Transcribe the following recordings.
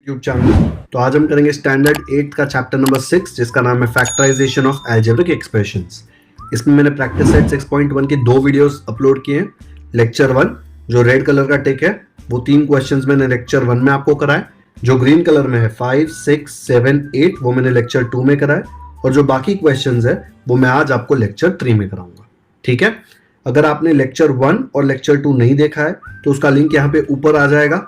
YouTube channel. तो आज हम करेंगे स्टैंडर्ड 8 का चैप्टर नंबर 6 जिसका नाम है फैक्टराइजेशन ऑफ अलजेब्रिक एक्सप्रेशंस। इसमें मैंने प्रैक्टिस सेट 6.1 के 2 वीडियोस अपलोड किए हैं। लेक्चर 1 जो रेड कलर का टिक है वो 3 क्वेश्चंस मैंने लेक्चर 1 में आपको कराए, जो ग्रीन कलर में है 5, 6, 7, 8 वो मैंने लेक्चर 2 में कराए, और जो बाकी क्वेश्चंस है वो मैं आज आपको लेक्चर 3 में कराऊंगा। ठीक है, अगर आपने लेक्चर 1 और लेक्चर 2 नहीं देखा है तो उसका लिंक यहाँ पे ऊपर आ जाएगा,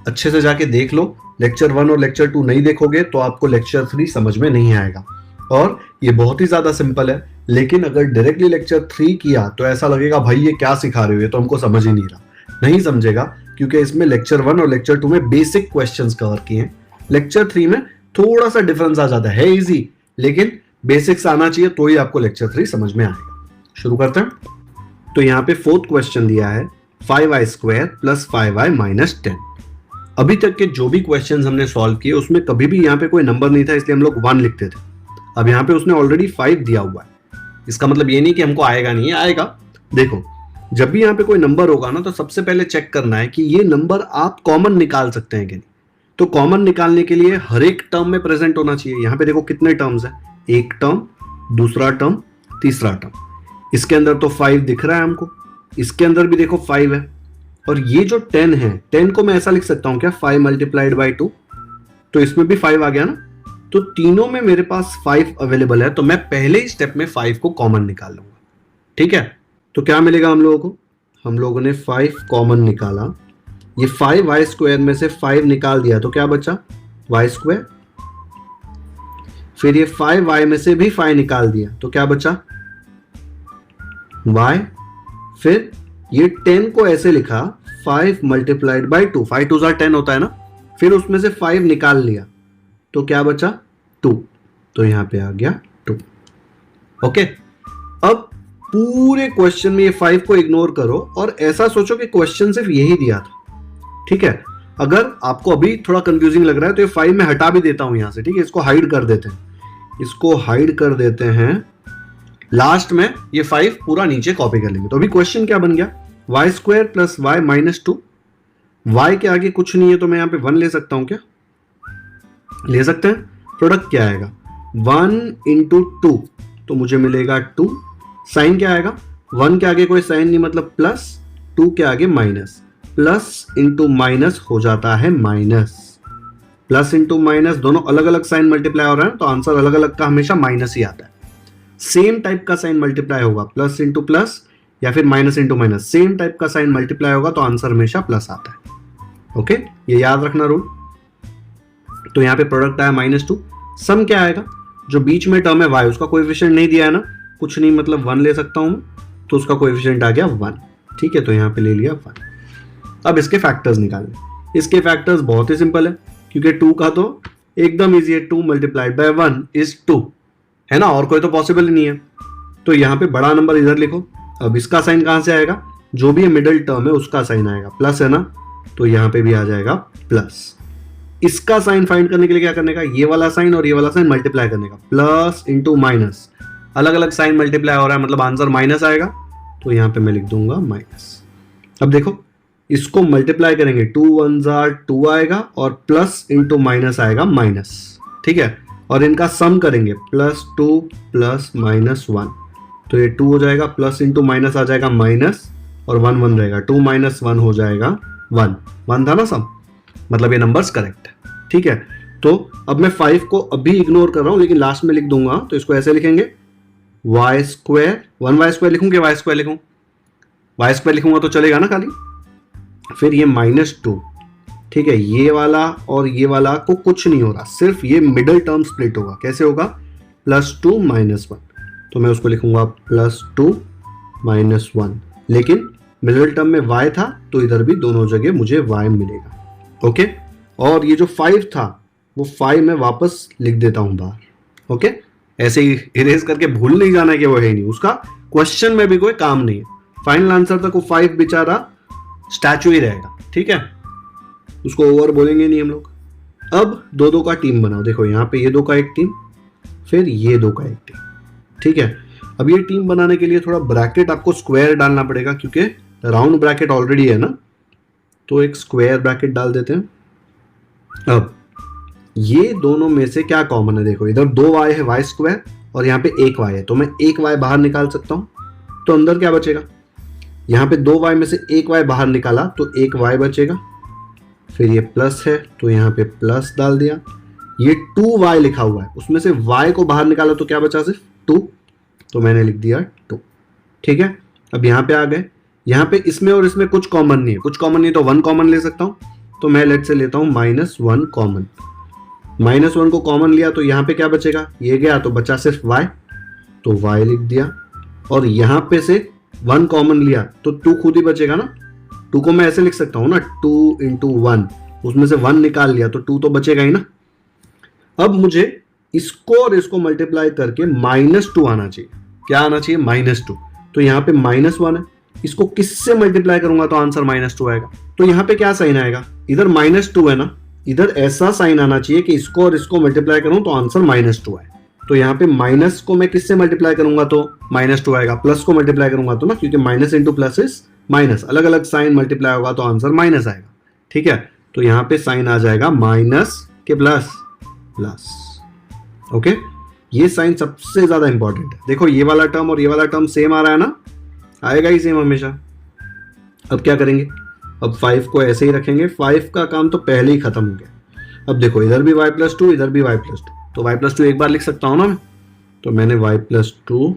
अच्छे से जाके देख लो। लेक्चर 1 और लेक्चर 2 नहीं देखोगे तो आपको लेक्चर 3 समझ में नहीं आएगा, और ये बहुत ही ज्यादा सिंपल है। लेकिन अगर डायरेक्टली लेक्चर 3 किया तो ऐसा लगेगा भाई ये क्या सिखा रहे हो, ये तो हमको समझ ही नहीं रहा। नहीं समझेगा, क्योंकि इसमें लेक्चर 1 और लेक्चर 2 में बेसिक क्वेश्चंस कवर किए हैं। लेक्चर 3 में थोड़ा सा डिफरेंस आ जाता है इजी, लेकिन बेसिक्स आना चाहिए तो ही आपको लेक्चर 3 समझ में आएगा। शुरू करते हैं। तो यहाँ पे 4th क्वेश्चन दिया है 5i² + 5i - 10। अभी तक के जो भी क्वेश्चंस हमने सॉल्व किए उसमें कभी भी यहाँ पे कोई नंबर नहीं था, इसलिए हम लोग 1 लिखते थे। अब यहाँ पे उसने ऑलरेडी 5 दिया हुआ है, इसका मतलब ये नहीं कि हमको आएगा नहीं, आएगा। देखो, जब भी यहाँ पे कोई नंबर होगा ना तो सबसे पहले चेक करना है कि ये नंबर आप कॉमन निकाल सकते हैं कि नहीं। तो कॉमन निकालने के लिए हर एक टर्म में प्रेजेंट होना चाहिए। यहाँ पे देखो कितने टर्म्स है, एक टर्म, दूसरा टर्म, तीसरा टर्म। इसके अंदर तो 5 दिख रहा है हमको, इसके अंदर भी देखो 5 है, और ये जो 10 है, 10 को मैं ऐसा लिख सकता हूं क्या, 5 × 2, तो इसमें भी 5 आ गया ना। तो तीनों में मेरे पास 5 अवेलेबल है, तो मैं पहले ही स्टेप में 5 को कॉमन निकाल लूंगा। ठीक है, तो क्या मिलेगा हम लोगों को, हम लोगों ने 5 कॉमन निकाला। ये 5y² में से 5 निकाल दिया तो क्या बचा, y²। फिर ये 5y में से भी 5 निकाल दिया तो क्या बचा, y। फिर ये 10 को ऐसे लिखा 5 × 2, 5 2 10 होता है ना। फिर उसमें से 5 निकाल लिया तो क्या बचा, 2। तो यहां पे आ गया 2। ओके, अब पूरे क्वेश्चन में ये 5 को इग्नोर करो और ऐसा सोचो कि क्वेश्चन सिर्फ यही दिया था। ठीक है, अगर आपको अभी थोड़ा कंफ्यूजिंग लग रहा है तो ये 5 में हटा भी देता हूं यहां से। ठीक है, इसको हाइड कर देते हैं, इसको हाइड कर देते हैं। लास्ट में ये 5 पूरा नीचे कॉपी कर लेंगे। तो अभी क्वेश्चन क्या बन गया, y² + y - 2। y के आगे कुछ नहीं है तो मैं यहां पे 1 ले सकता हूं क्या, ले सकते हैं। प्रोडक्ट क्या आएगा, 1 × 2 तो मुझे मिलेगा 2। साइन क्या आएगा, 1 के आगे कोई साइन नहीं मतलब प्लस, 2 के आगे माइनस। प्लस इंटू माइनस हो जाता है माइनस। प्लस इंटू माइनस दोनों अलग अलग साइन मल्टीप्लाई हो रहा है तो आंसर अलग अलग का हमेशा माइनस ही आता है। सेम टाइप का साइन मल्टीप्लाई होगा, प्लस इंटू प्लस या फिर minus into minus, same type का साइन मल्टीप्लाई होगा तो आंसर हमेशा प्लस आता है। ओके, ये याद रखना रूल। तो यहाँ पे प्रोडक्ट आया -2। सम क्या आएगा, जो बीच में टर्म है y, उसका कोएफिशिएंट नहीं दिया है ना, कुछ नहीं मतलब 1 ले सकता हूं तो उसका कोएफिशिएंट आ गया 1। ठीक है, तो यहाँ पे ले लिया 1। अब इसके फैक्टर्स निकालने। इसके फैक्टर्स बहुत ही सिंपल है, क्योंकि 2 का तो एकदम ईजी है, 2 × 1 = 2 है ना, और कोई तो पॉसिबल ही नहीं है। तो यहाँ पे बड़ा नंबर इधर लिखो। अब इसका साइन कहां से आएगा, जो भी मिडिल टर्म है उसका साइन आएगा, प्लस है ना, तो यहाँ पे भी आ जाएगा प्लस। इसका साइन फाइंड करने के लिए क्या करने का, ये वाला साइन और ये वाला साइन मल्टीप्लाई करने का, प्लस इंटू माइनस। अलग अलग साइन मल्टीप्लाई हो रहा है मतलब आंसर माइनस आएगा, तो यहाँ पे मैं लिख दूंगा माइनस। अब देखो, इसको मल्टीप्लाई करेंगे, 2 × 1 = 2 आएगा और प्लस इंटू माइनस आएगा माइनस। ठीक है, और इनका सम करेंगे, +2 + -1 तो ये 2 हो जाएगा, प्लस इंटू माइनस आ जाएगा माइनस, और 1 1 रहेगा, 2 - 1 हो जाएगा 1। 1 था ना सम, मतलब ये नंबर्स करेक्ट है। ठीक है, तो अब मैं 5 को अभी इग्नोर कर रहा हूं लेकिन लास्ट में लिख दूंगा, तो इसको ऐसे लिखेंगे y², 1y² लिखूं कि y² लिखूं, y² लिखूंगा तो चलेगा ना खाली। फिर ये -2। ठीक है, ये वाला और ये वाला को कुछ नहीं हो रहा, सिर्फ ये मिडिल टर्म स्प्लिट होगा। कैसे होगा, +2 - 1, तो मैं उसको लिखूंगा +2 - 1। लेकिन मिडिल टर्म में y था तो इधर भी दोनों जगह मुझे y मिलेगा। ओके, और ये जो 5 था वो 5 मैं वापस लिख देता हूं बाहर। ओके, ऐसे ही इरेज करके भूल नहीं जाना कि वो है ही नहीं, उसका क्वेश्चन में भी कोई काम नहीं है। फाइनल आंसर तक वो 5 बेचारा स्टैचू ही रहेगा। ठीक है, उसको ओवर बोलेंगे नहीं हम लोग। अब 2 का टीम बनाओ। देखो यहाँ पे ये 2 का एक टीम, फिर ये 2 का एक टीम। ठीक है, अब ये टीम बनाने के लिए थोड़ा ब्रैकेट आपको स्क्वायर डालना पड़ेगा, क्योंकि राउंड ब्रैकेट ऑलरेडी है ना, तो एक स्क्वायर ब्रैकेट डाल देते हैं। अब ये दोनों में से क्या कॉमन है, देखो इधर 2y है y स्क्वायर और यहाँ पे 1y है, तो मैं 1y बाहर निकाल सकता हूँ, तो अंदर क्या बचेगा, यहाँ पे 2y में से 1y बाहर निकाला तो 1y बचेगा, फिर ये प्लस है तो यहाँ पे प्लस डाल दिया, ये 2y लिखा हुआ है उसमें से y को बाहर निकाला तो क्या बचा, सिर्फ 2, तो मैंने लिख दिया 2। ठीक है, अब यहाँ पे आ गए, यहाँ पे इसमें और इसमें कुछ कॉमन नहीं है, कुछ कॉमन नहीं तो 1 कॉमन ले सकता हूँ, तो मैं लेट से लेता हूँ -1 कॉमन, -1 को कॉमन लिया तो यहाँ पे क्या बचेगा, ये गया तो बचा सिर्फ y, तो y लिख दिया, और यहाँ पे से 1 कॉमन लिया तो 2 खुद ही बचेगा ना, 2 को मैं ऐसे लिख सकता हूँ ना 2 × 1, उसमें से 1 निकाल लिया तो 2 तो बचेगा ही ना। अब मुझे इसको और इसको मल्टीप्लाई करके -2 आना चाहिए, क्या आना चाहिए, -2, तो यहाँ पे -1 है, इसको किससे मल्टीप्लाई करूंगा तो आंसर -2 आएगा, तो यहाँ पे क्या साइन आएगा, इधर -2 है ना, इधर ऐसा साइन आना चाहिए कि इसको और इसको मल्टीप्लाई करूं तो आंसर -2 आए, तो यहाँ पे माइनस को मैं किससे मल्टीप्लाई करूंगा तो -2 आएगा, प्लस को मल्टीप्लाई करूंगा तो ना, क्योंकि minus into plus is minus, अलग अलग साइन मल्टीप्लाई होगा तो आंसर माइनस आएगा। ठीक है, तो यहाँ पे साइन आ जाएगा माइनस के प्लस, प्लस। ओके, ये साइन सबसे ज्यादा इंपॉर्टेंट है, देखो ये वाला टर्म और ये वाला टर्म सेम आ रहा है ना, आएगा ही सेम हमेशा। अब क्या करेंगे, अब 5 को ऐसे ही रखेंगे, 5 का काम तो पहले ही खत्म हो गया। अब देखो इधर भी y+2 इधर भी y+2, तो y+2 एक बार लिख सकता हूं ना मैं, तो मैंने y+2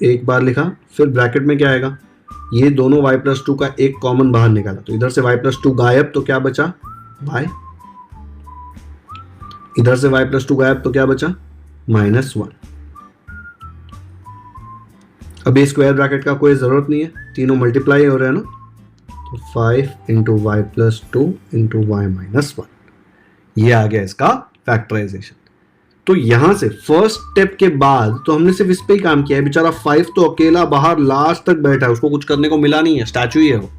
एक बार लिखा, फिर ब्रैकेट में क्या आएगा, ये दोनों y+2 का एक कॉमन बाहर निकाला, तो इधर से y+2 गायब तो क्या बचा y, इधर से y+2 गायब तो क्या बचा -1। अब ये स्क्वायर ब्रैकेट का कोई जरूरत नहीं है, तीनों मल्टीप्लाई हो रहे हैं ना, तो 5 × y+2 × y-1, ये आ गया इसका फैक्टराइजेशन। तो यहां से फर्स्ट स्टेप के बाद तो हमने सिर्फ इस पे ही काम किया है, बेचारा 5 तो अकेला बाहर लास्ट तक बैठा है, उसको कुछ करने को मिला नहीं है, स्टैचू ही है वो।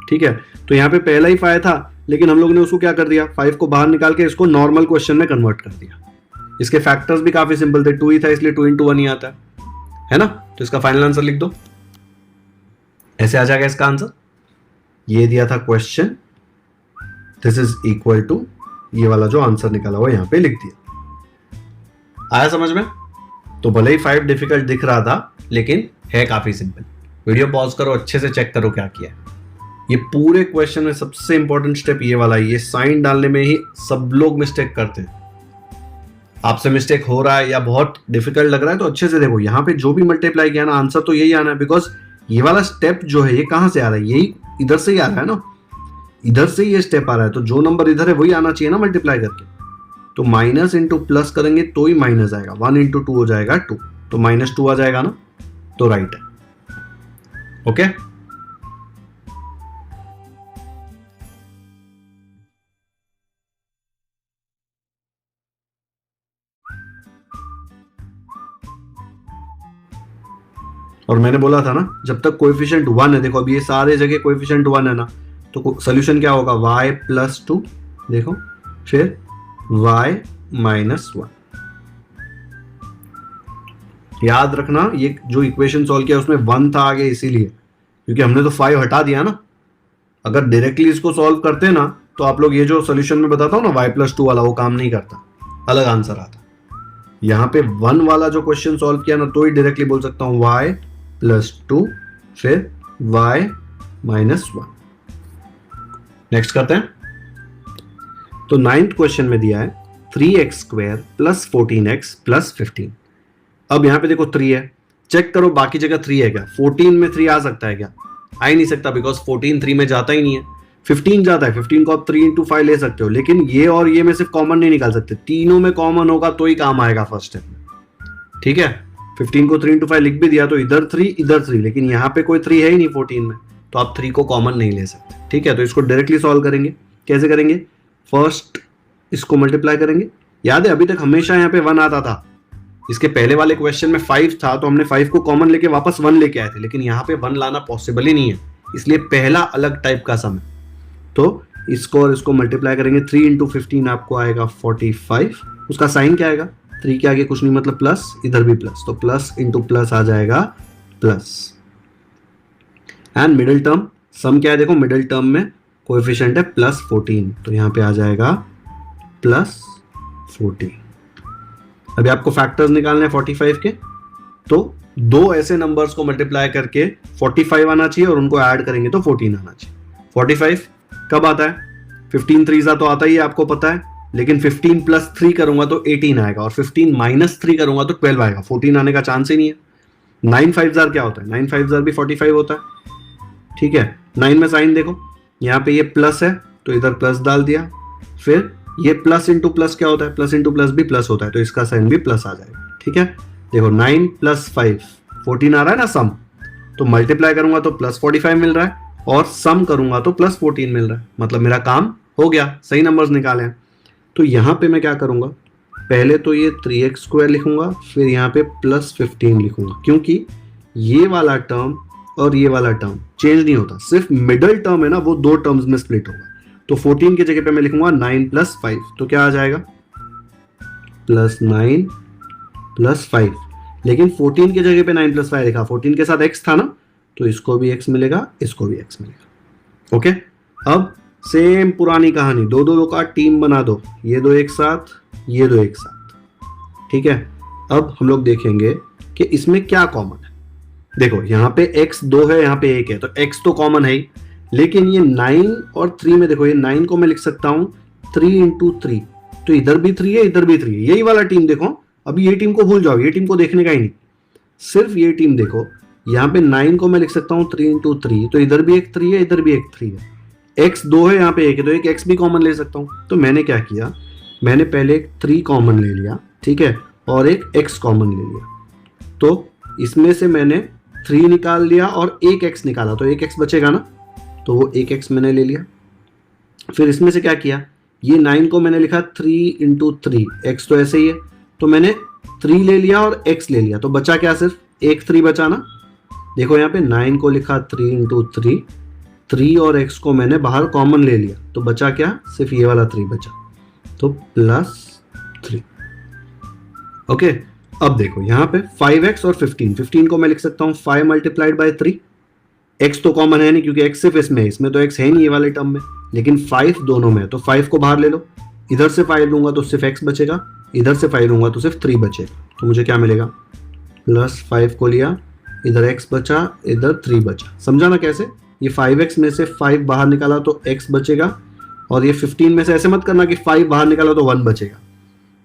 ठीक है, तो यहाँ पे पहला ही 5 था, लेकिन हम लोग ने उसको क्या कर दिया, 5 को बाहर निकाल के इसको नॉर्मल क्वेश्चन में कन्वर्ट कर दिया। इसके फैक्टर्स भी काफी सिंपल थे, 2 ही था इसलिए 2 × 1 ही आता है ना, तो इसका फाइनल आंसर लिख दो, ऐसे आ जाएगा इसका आंसर। ये दिया था question, this is equal to ये वाला जो आंसर निकाला हुआ यहां पे लिख दिया। आया समझ में? तो भले ही 5 डिफिकल्ट दिख रहा था लेकिन है काफी सिंपल। वीडियो पॉज करो, अच्छे से चेक करो क्या किया है। ये पूरे क्वेश्चन में सबसे इंपॉर्टेंट स्टेप ये वाला है, ये साइन डालने में ही सब लोग मिस्टेक करते हैं। आपसे मिस्टेक हो रहा है या बहुत डिफिकल्ट लग रहा है तो अच्छे से देखो, यहाँ पे जो भी मल्टीप्लाई किया ना आंसर तो यही आना है, बिकॉज ये वाला स्टेप जो है ये कहां से आ रहा है, यही इधर से ही आ रहा है ना, इधर से ये स्टेप आ रहा है, तो जो नंबर इधर है वही आना चाहिए ना मल्टीप्लाई करके। तो माइनस इंटू प्लस करेंगे तो ही माइनस आएगा, 1 × 2 हो जाएगा 2, तो -2 आ जाएगा ना, तो राइट है। ओके, और मैंने बोला था ना जब तक कोएफिशिएंट 1 है, देखो अभी ये सारे जगह कोएफिशिएंट 1 है ना, तो सोल्यूशन क्या होगा, y+2, देखो फिर y-1। याद रखना ये जो इक्वेशन सॉल्व किया उसमें 1 था आगे, इसीलिए क्योंकि हमने तो 5 हटा दिया ना। अगर डायरेक्टली इसको सॉल्व करते ना तो आप लोग ये जो सोल्यूशन में बताता हूँ ना y+2 वाला, वो काम नहीं करता, अलग आंसर आता। यहाँ पे 1 वाला जो क्वेश्चन सॉल्व किया ना तो ही डायरेक्टली बोल सकता हूँ y+2 फिर y-1। नेक्स्ट करते हैं। तो 9th क्वेश्चन में दिया है 3x² + 14x + 15। अब यहां पे देखो 3 है, चेक करो बाकी जगह 3 है क्या, 14 में 3 आ सकता है क्या, आ ही नहीं सकता, बिकॉज 14 3 में जाता ही नहीं है। 15 जाता है, 15 को आप 3 × 5 ले सकते हो, लेकिन ये और ये में सिर्फ कॉमन नहीं निकाल सकते, तीनों में कॉमन होगा तो ही काम आएगा फर्स्ट स्टेप में। ठीक है, 15 को 3 × 5 लिख भी दिया तो इधर 3 इधर 3, लेकिन यहाँ पे कोई 3 है ही नहीं 14 में, तो आप 3 को कॉमन नहीं ले सकते। ठीक है, तो इसको डायरेक्टली सॉल्व करेंगे। कैसे करेंगे, फर्स्ट इसको मल्टीप्लाई करेंगे। याद है अभी तक हमेशा यहाँ पे 1 आता था, इसके पहले वाले क्वेश्चन में 5 था तो हमने 5 को कॉमन लेके वापस 1 लेके आए थे, लेकिन यहाँ पे 1 लाना पॉसिबल ही नहीं है, इसलिए पहला अलग टाइप का सम है। तो इसको और इसको मल्टीप्लाई करेंगे, 3 × 15 आपको आएगा 45। उसका साइन क्या आएगा, 3 के आगे कुछ नहीं मतलब प्लस, इधर भी प्लस, तो प्लस इंटू प्लस आ जाएगा प्लस। एंड मिडिल टर्म सम क्या है, देखो मिडिल टर्म में कोएफिशिएंट है +14, तो यहाँ पे आ जाएगा प्लस 14। अभी आपको फैक्टर्स निकालने हैं 45 के, तो दो ऐसे नंबर्स को मल्टीप्लाई करके 45 आना चाहिए और उनको ऐड करेंगे तो 14 आना चाहिए। 45 कब आता है? 15 3 तो आता ही है, आपको पता है, लेकिन 15 प्लस 3 करूंगा तो 18 आएगा और 15 माइनस 3 करूंगा तो 12 आएगा। 14 आने का चांस ही नहीं है। 9 5 क्या होता है? 9 5 भी 45 होता है। ठीक है, 9 में साइन देखो, यहाँ पे ये प्लस है तो इधर प्लस डाल दिया, फिर ये प्लस इंटू प्लस क्या होता है? प्लस इंटू प्लस भी प्लस होता है, तो इसका साइन भी प्लस आ जाएगा। ठीक है, देखो 9 प्लस 5 14 आ रहा है ना सम, तो मल्टीप्लाई करूंगा तो प्लस 45 मिल रहा है और सम करूंगा तो प्लस 14 मिल रहा है, मतलब मेरा काम हो गया, सही नंबर्स निकाले हैं। तो यहाँ पे मैं क्या करूंगा, पहले तो ये 3x² लिखूंगा, फिर यहाँ पे प्लस 15 लिखूंगा, क्योंकि ये वाला टर्म और ये वाला टर्म चेंज नहीं होता, सिर्फ मिडल टर्म है ना वो दो टर्म्स में स्प्लिट होगा। तो 14 की जगह पे मैं लिखूंगा 9 प्लस 5, तो क्या आ जाएगा? Plus 9 plus 5। लेकिन 14 की जगह पे 9 प्लस 5 लिखा, 14 के साथ x था ना, तो इसको भी x मिलेगा, इसको भी x मिलेगा। ओके, अब सेम पुरानी कहानी, दो दो का टीम बना दो, ये दो एक साथ, ये दो एक साथ। ठीक है, अब हम लोग देखेंगे कि इसमें क्या कॉमन है। देखो यहाँ पे x 2 है, यहाँ पे 1 है, तो x तो कॉमन है ही, लेकिन ये 9 और 3 में देखो, ये 9 को मैं लिख सकता हूं 3 इंटू 3, तो इधर भी 3 है, इधर भी 3 है, यही वाला टीम देखो। अभी ये टीम को भूल जाओ, ये टीम को देखने का ही नहीं, सिर्फ ये टीम देखो। यहाँ पे 9 को मैं लिख सकता हूँ 3 इंटू 3, तो इधर भी एक 3 है, इधर भी एक 3 है। x 2 है, यहाँ पे 1 है, तो एक x भी कॉमन ले सकता हूँ। तो मैंने क्या किया, मैंने पहले एक 3 कॉमन ले लिया, ठीक है, और एक x कॉमन ले लिया। तो इसमें से मैंने 3 निकाल लिया और एक x निकाला, तो एक x बचेगा ना, तो वो एक x मैंने ले लिया। फिर इसमें से क्या किया, ये 9 को मैंने लिखा 3 इंटू 3, x तो ऐसे ही है, तो मैंने 3 ले लिया और x ले लिया, तो बचा क्या, सिर्फ एक 3 बचा ना। देखो यहाँ पे 9 को लिखा 3 इंटू 3, 3 और x को मैंने बाहर कॉमन ले लिया, तो बचा क्या, सिर्फ ये वाला 3 बचा, तो प्लस 3। ओके, अब देखो यहाँ पे 5x और 15 को मैं लिख सकता हूँ 5 मल्टीप्लाइड बाई 3। x तो कॉमन है नहीं क्योंकि x सिर्फ इसमें तो x है नहीं ये वाले टर्म में, लेकिन 5 दोनों में, तो 5 को बाहर ले लो, इधर से 5 लूंगा तो सिर्फ x बचेगा, इधर से 5 लूंगा तो सिर्फ 3 बचेगा, तो मुझे क्या मिलेगा, प्लस 5 को लिया, इधर x बचा, इधर 3 बचा। समझा ना कैसे, ये 5x में से 5 बाहर निकाला तो x बचेगा, और ये 15 में से ऐसे मत करना कि 5 बाहर निकाला तो 1 बचेगा।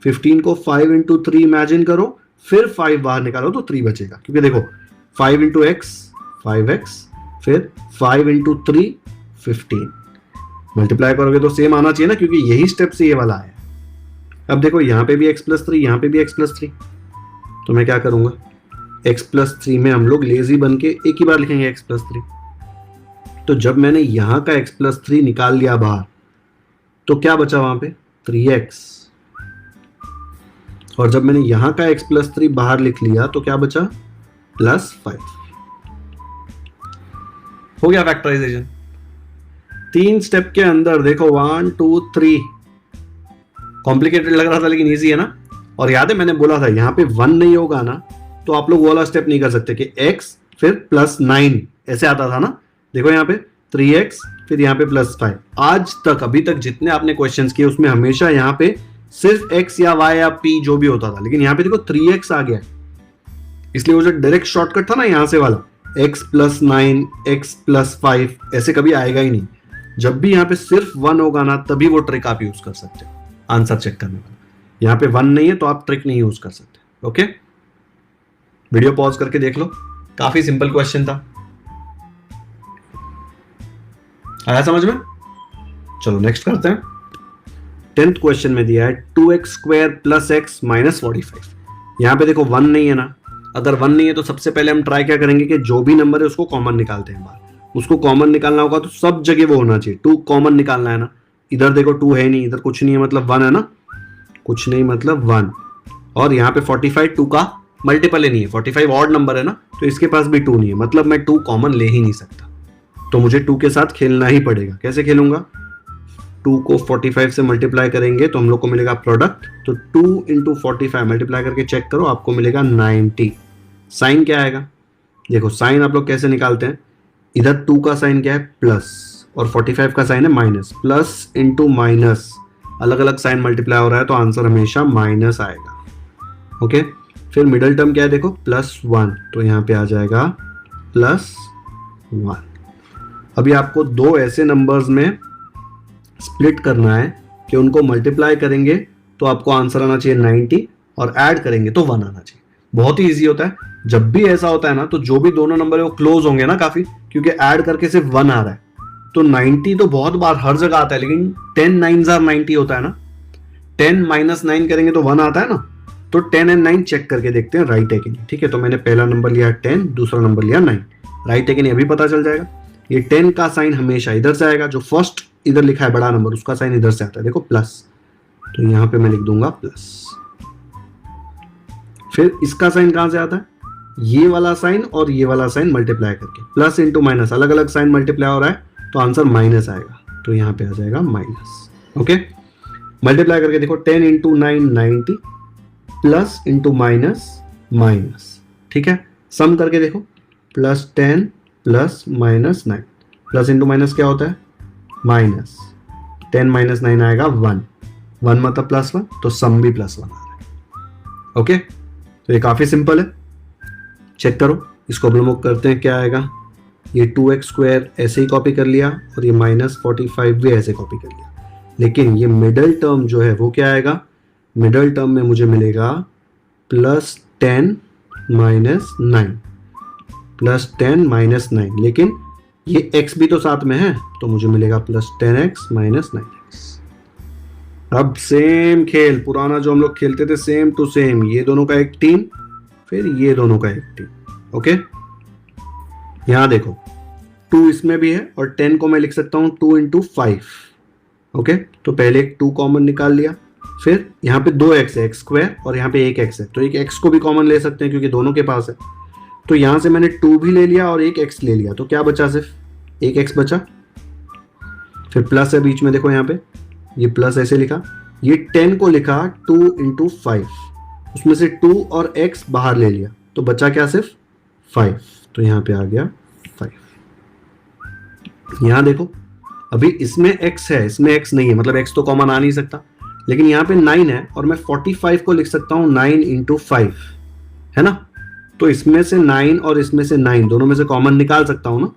15 को 5 इंटू 3 इमेजिन करो, फिर 5 बाहर निकालो तो 3 बचेगा, क्योंकि देखो 5 इंटू एक्स 5x, फिर 5 इंटू 3 15, मल्टीप्लाई करोगे तो सेम आना चाहिए ना, क्योंकि यही स्टेप से ये वाला आया। अब देखो यहाँ पे भी x प्लस 3, यहाँ पे भी x प्लस 3, तो मैं क्या करूंगा, x प्लस 3 में हम लोग लेजी बन के एक ही बार लिखेंगे x प्लस 3। तो जब मैंने यहाँ का x प्लस 3 निकाल लिया बाहर, तो क्या बचा वहां पे, 3x, और जब मैंने यहां का x प्लस 3 बाहर लिख लिया तो क्या बचा, प्लस 5। हो गया फैक्टराइजेशन। 3 स्टेप के अंदर देखो 1 2 3, कॉम्प्लिकेटेड लग रहा था लेकिन इजी है ना। और याद है मैंने बोला था यहाँ पे 1 नहीं होगा ना तो आप लोग वो वाला स्टेप नहीं कर सकते कि x फिर प्लस 9 ऐसे आता था ना। देखो यहाँ पे 3x फिर यहाँ पे प्लस 5। आज तक अभी तक जितने आपने क्वेश्चंस किए उसमें हमेशा यहाँ पे सिर्फ x या y या p जो भी होता था, लेकिन यहाँ पे देखो 3x आ गया, इसलिए वो जो डायरेक्ट शॉर्टकट था ना यहाँ से वाला x प्लस 9 x प्लस 5 ऐसे कभी आएगा ही नहीं। जब भी यहाँ पे सिर्फ 1 होगा ना तभी वो ट्रिक आप यूज कर सकते हो आंसर चेक करने वाला। यहाँ पे 1 नहीं है तो आप ट्रिक नहीं यूज कर सकते। ओके, वीडियो पॉज करके देख लो, काफी सिंपल क्वेश्चन था। आया समझ में? चलो नेक्स्ट करते हैं। 10th क्वेश्चन में दिया है 2x square plus x minus 45। यहाँ पे देखो 1 नहीं है ना, अगर 1 नहीं है तो सबसे पहले हम ट्राई क्या करेंगे कि जो भी नंबर है उसको कॉमन निकालते हैं बाहर। उसको कॉमन निकालना होगा तो सब जगह वो होना चाहिए, 2 कॉमन निकालना है ना। इधर देखो 2 है नहीं, इधर कुछ नहीं है मतलब 1 है ना, कुछ नहीं मतलब 1। और यहाँ पे 45 2 का मल्टीपल ही नहीं है, 45 ऑड नंबर है ना, तो इसके पास भी 2 नहीं है, मतलब मैं 2 कॉमन ले ही नहीं सकता। तो मुझे 2 के साथ खेलना ही पड़ेगा। कैसे खेलूंगा, 2 को 45 से मल्टीप्लाई करेंगे तो हम लोग को मिलेगा प्रोडक्ट, तो 2 इंटू 45 मल्टीप्लाई करके चेक करो, आपको मिलेगा 90। साइन क्या आएगा, देखो साइन आप लोग कैसे निकालते हैं, इधर 2 का साइन क्या है प्लस और 45 का साइन है माइनस, प्लस इंटू माइनस अलग अलग साइन मल्टीप्लाई हो रहा है तो आंसर हमेशा माइनस आएगा। ओके, फिर मिडल टर्म क्या है देखो, +1, तो यहाँ पे आ जाएगा +1। अभी आपको दो ऐसे नंबर्स में स्प्लिट करना है कि उनको मल्टीप्लाई करेंगे तो आपको आंसर आना चाहिए 90 और ऐड करेंगे तो 1 आना चाहिए। बहुत ही इजी होता है। जब भी ऐसा होता है ना, तो जो भी दोनों नंबर है वो क्लोज होंगे ना काफी, क्योंकि ऐड करके सिर्फ 1 आ रहा है। तो 90 तो बहुत बार हर जगह आता है, लेकिन 10 9s are 90 होता है ना। 10 - 9 करेंगे तो 1 आता है ना। तो 10 और 9 चेक करके देखते हैं राइट है कि नहीं। ठीक है, तो मैंने पहला नंबर लिया 10, दूसरा नंबर लिया 9, राइट है कि नहीं अभी पता चल जाएगा। ये 10 का साइन हमेशा इधर से आएगा, जो फर्स्ट इधर लिखा है बड़ा नंबर उसका साइन इधर से आता है, देखो प्लस, तो यहां पे मैं लिख दूंगा प्लस। फिर इसका साइन कहां से आता है, ये वाला साइन और ये वाला साइन मल्टीप्लाई करके, प्लस इंटू माइनस, अलग अलग साइन मल्टीप्लाई हो रहा है तो आंसर माइनस आएगा, तो यहां पे आ जाएगा माइनस। ओके, मल्टीप्लाई करके देखो 10 × 9 90, प्लस इंटू माइनस माइनस। ठीक है, सम करके देखो +10 प्लस -9, प्लस इंटू माइनस क्या होता है माइनस, 10 - 9 आएगा 1, 1 मतलब +1, तो सम भी +1 आ रहा है। ओके, तो ये काफी सिंपल है, चेक करो। इसको हम लोग करते हैं, क्या आएगा, ये 2x² ऐसे ही कॉपी कर लिया और ये -45 भी ऐसे कॉपी कर लिया, लेकिन ये मिडल टर्म जो है वो क्या आएगा, मिडल टर्म में मुझे मिलेगा +10 - 9, +10 - 9, लेकिन ये x भी तो साथ में है तो मुझे मिलेगा +10x - 9x। अब सेम खेल, पुराना जो हम लोग खेलते थे सेम टू सेम, ये दोनों का एक टीम, फिर ये दोनों का एक टीम। ओके, यहां देखो 2 इसमें भी है और 10 को मैं लिख सकता हूं 2 × 5। ओके, तो पहले एक 2 कॉमन निकाल लिया, फिर यहाँ पे 2x है, x² और यहाँ पे 1x है, तो एक x को भी कॉमन ले सकते हैं क्योंकि दोनों के पास है। तो यहां से मैंने 2 भी ले लिया और एक x ले लिया, तो क्या बचा, सिर्फ एक x बचा। फिर प्लस है बीच में, देखो यहाँ पे ये प्लस ऐसे लिखा, ये 10 को लिखा 2 × 5, उसमें से 2 और x बाहर ले लिया, तो बचा क्या, सिर्फ 5, तो यहाँ पे आ गया 5। यहां देखो अभी इसमें x है, इसमें x नहीं है, मतलब x तो कॉमन आ नहीं सकता, लेकिन यहाँ पे 9 है और मैं 45 को लिख सकता हूँ 9 × 5, है ना। तो इसमें से 9 और इसमें से 9 दोनों में से कॉमन निकाल सकता हूँ ना।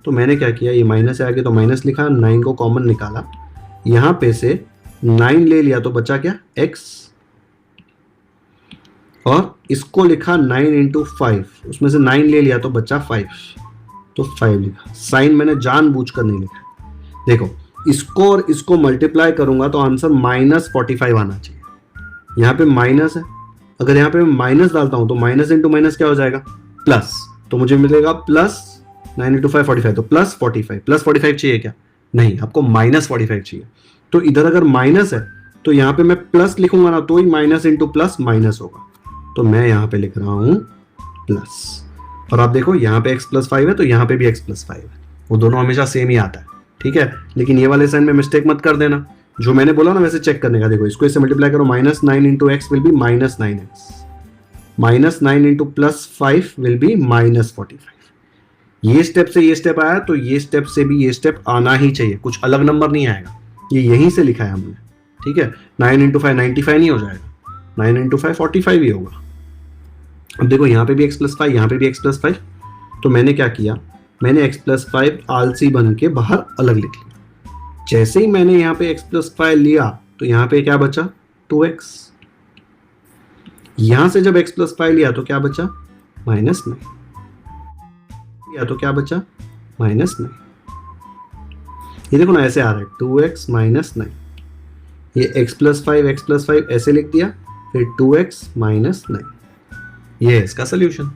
तो मैंने क्या किया, ये माइनस है आगे तो माइनस लिखा, 9 को कॉमन निकाला, यहाँ पे से 9 ले लिया तो बचा क्या, x, और इसको लिखा 9 × 5, उसमें से 9 ले लिया तो बचा 5, तो 5 लिखा। साइन मैंने जानबूझकर नहीं लिखा। देखो इसको और इसको मल्टीप्लाई करूंगा तो आंसर -45 आना चाहिए। यहाँ पे माइनस है, अगर यहाँ पे माइनस डालता हूं तो माइनस इंटू माइनस क्या हो जाएगा, प्लस, तो मुझे मिलेगा +9 × 5 45, तो +45, +45 चाहिए क्या, नहीं, आपको -45 चाहिए। तो इधर अगर माइनस है तो यहाँ पे मैं प्लस लिखूंगा ना, तो ही माइनस इंटू प्लस माइनस होगा, तो मैं यहाँ पे लिख रहा हूं प्लस। और आप देखो यहाँ पे x + 5 है तो यहाँ पे भी x + 5 है, वो दोनों हमेशा सेम ही आता है। ठीक है, लेकिन ये वाले साइन में मिस्टेक मत कर देना, जो मैंने बोला ना वैसे चेक करने का। देखो इसको इससे मल्टीप्लाई करो, -9 × x will be -9x, -9 × +5 will be -45। ये स्टेप से ये स्टेप आया तो ये स्टेप से भी ये स्टेप आना ही चाहिए, कुछ अलग नंबर नहीं आएगा, ये यहीं से लिखा है हमने। ठीक है, 9 × 5 95 नहीं हो जाएगा, 9 × 5 45 ही होगा। अब देखो यहाँ पे भी x + 5, यहाँ पे भी x + 5, तो मैंने क्या किया, मैंने x + 5 आलसी बन के बाहर अलग लिख लिया। जैसे ही मैंने यहाँ पे x + 5 लिया तो यहाँ पे क्या बचा, 2x। यहां से जब x + 5 लिया तो क्या बचा, -9 लिया तो क्या बचा, -9। ये देखो ना ऐसे आ रहा है 2x - 9, ये x + 5 ऐसे लिख दिया, फिर 2x - 9, ये है इसका सोल्यूशन।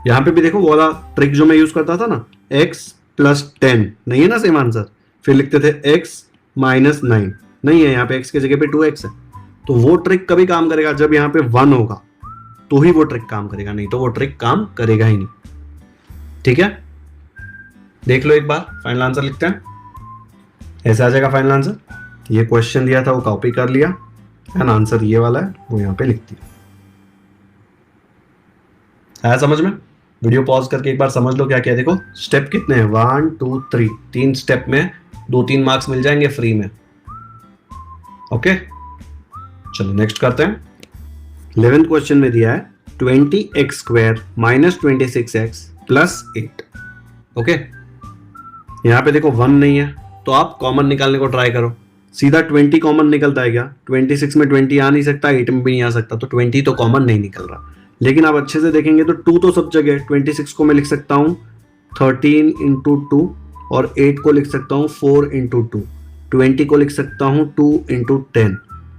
यहां पे भी देखो वो वाला ट्रिक जो मैं यूज करता था ना, x + 10 नहीं है ना सेम आंसर, फिर लिखते थे x - 9, नहीं है, यहाँ पे x की जगह पे 2x है। तो वो ट्रिक कभी काम करेगा जब यहाँ पे 1 होगा, तो ही वो ट्रिक काम करेगा, नहीं तो वो ट्रिक काम करेगा ही नहीं। ठीक है, देख लो एक बार, फाइनल आंसर लिखते हैं, ऐसे आ जाएगा फाइनल आंसर। ये क्वेश्चन दिया था वो कॉपी कर लिया है ना, आंसर ये वाला है वो यहाँ पे लिख दिया। आया समझ में? वीडियो पॉज करके एक बार समझ लो क्या क्या। देखो स्टेप कितने हैं, 1 2 3, 3 स्टेप में 2-3 मार्क्स मिल जाएंगे फ्री में। ओके, चलो नेक्स्ट करते हैं। 11th क्वेश्चन में दिया है 20x² minus 26x plus 8। Okay, यहां पे देखो 1 नहीं है तो आप कॉमन निकालने को ट्राई करो। सीधा 20 कॉमन निकलता है क्या? 26 में 20 आ नहीं सकता, 8 में भी नहीं आ सकता, तो 20 तो कॉमन नहीं निकल रहा। लेकिन आप अच्छे से देखेंगे तो 2 तो सब जगह है। 26 को मैं लिख सकता हूं 13 इंटू 2 और 8 को लिख सकता हूं 4 इंटू 2। 20 को लिख सकता हूं 2 इंटू 10।